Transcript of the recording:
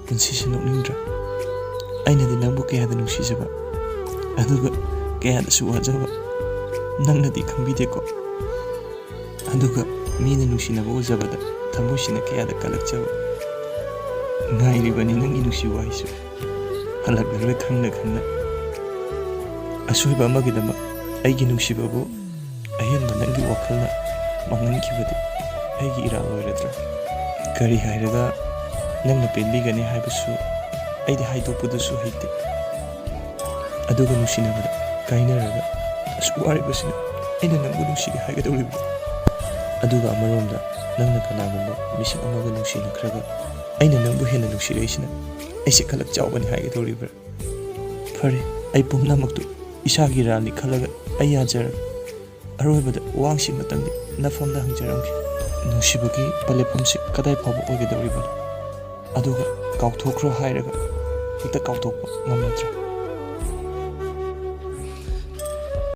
ꯄꯨꯟꯁꯤꯁꯤ ꯅꯣꯛꯅꯤꯡꯗ꯭ꯔꯥ? ꯑꯩꯅꯗꯤ ꯅꯪꯕꯨ ꯀꯌꯥꯗ ꯅꯨꯡꯁꯤꯖꯕ, ꯑꯗꯨꯒ ꯀꯌꯥꯗꯁꯨ ꯋꯥꯖꯕ ꯅꯪꯅꯗꯤ ꯈꯪꯕꯤꯗꯦꯀꯣ. ꯑꯗꯨꯒ ꯃꯤꯅ ꯅꯨꯡꯁꯤꯅꯕ ꯎꯖꯕꯗ ꯊꯃꯣꯏꯁꯤꯅ ꯀꯌꯥꯗ ꯀꯜꯂꯛꯆꯕ. ꯉꯥꯏꯔꯤꯕꯅꯤ ꯅꯪꯒꯤ ꯅꯨꯡꯁꯤ ꯋꯥꯍꯩꯁꯨ ꯍꯜꯂꯛꯂꯔꯣꯏ ꯈꯪꯅ ꯈꯪꯅ. ꯑꯁꯣꯏꯕ ꯑꯃꯒꯤꯗꯃꯛ ꯑꯩꯒꯤ ꯅꯨꯡꯁꯤꯕꯕꯨ ꯑꯍꯦꯟꯕ ꯅꯪꯒꯤ ꯋꯥꯈꯜꯅ ꯃꯥꯡꯍꯟꯈꯤꯕꯗꯤ ꯑꯩꯒꯤ ꯏꯔꯥꯜ ꯑꯣꯏꯔꯗ꯭ꯔꯥ? ꯀꯔꯤ ꯍꯥꯏꯔꯒ ꯅꯪꯅ ꯄꯦꯟꯕꯤꯒꯅꯤ ꯍꯥꯏꯕꯁꯨ ꯑꯩꯗꯤ ꯍꯥꯏꯗꯣꯛꯄꯗꯨꯁꯨ ꯍꯩꯇꯦ. ꯑꯗꯨꯒ ꯅꯨꯡꯁꯤꯅꯕꯗ ꯀꯥꯏꯅꯔꯒ ꯑꯁꯨꯛ ꯋꯥꯔꯤꯕꯁꯤꯅ ꯑꯩꯅ ꯅꯪꯕꯨ ꯅꯨꯡꯁꯤꯒꯦ ꯍꯥꯏꯒꯗꯧꯔꯤꯕ꯭ꯔꯥ? ꯑꯗꯨꯒ ꯑꯃꯔꯣꯝꯗ ꯅꯪꯅ ꯀꯅꯥꯒꯨꯝꯕ ꯃꯤꯁꯛ ꯑꯃꯒ ꯅꯨꯡꯁꯤꯅꯈ꯭ꯔꯒ ꯑꯩꯅ ꯅꯪꯕꯨ ꯍꯦꯟꯅ ꯅꯨꯡꯁꯤꯔꯛꯏꯁꯤꯅ ꯑꯩꯁꯦ ꯈꯂꯛ ꯆꯥꯎꯕꯅꯤ ꯍꯥꯏꯒꯗꯧꯔꯤꯕ꯭ꯔꯥ? ꯐꯔꯦ, ꯑꯩ ꯄꯨꯝꯅꯃꯛꯇꯨ ꯏꯁꯥꯒꯤ ꯏꯔꯥꯜꯅꯤ ꯈꯜꯂꯒ ꯑꯩ ꯌꯥꯖꯔꯒꯦ. ꯑꯔꯣꯏꯕꯗ ꯋꯥꯍꯪꯁꯤꯃꯇꯪꯗꯤ ꯅꯐꯝꯗ ꯍꯪꯖꯔꯝꯈꯤ. ꯅꯨꯡꯁꯤꯕꯒꯤ ꯄꯟꯂꯦꯞꯐꯝꯁꯤ ꯀꯗꯥꯏ ꯐꯥꯎꯕ ꯑꯣꯏꯒꯗꯧꯔꯤꯕꯅꯣ? ꯑꯗꯨꯒ ꯀꯥꯎꯊꯣꯛꯈ꯭ꯔꯣ ꯍꯥꯏꯔꯒ ꯍꯦꯛꯇ ꯀꯥꯎꯊꯣꯛꯄ ꯉꯝꯂꯗ꯭ꯔꯥ?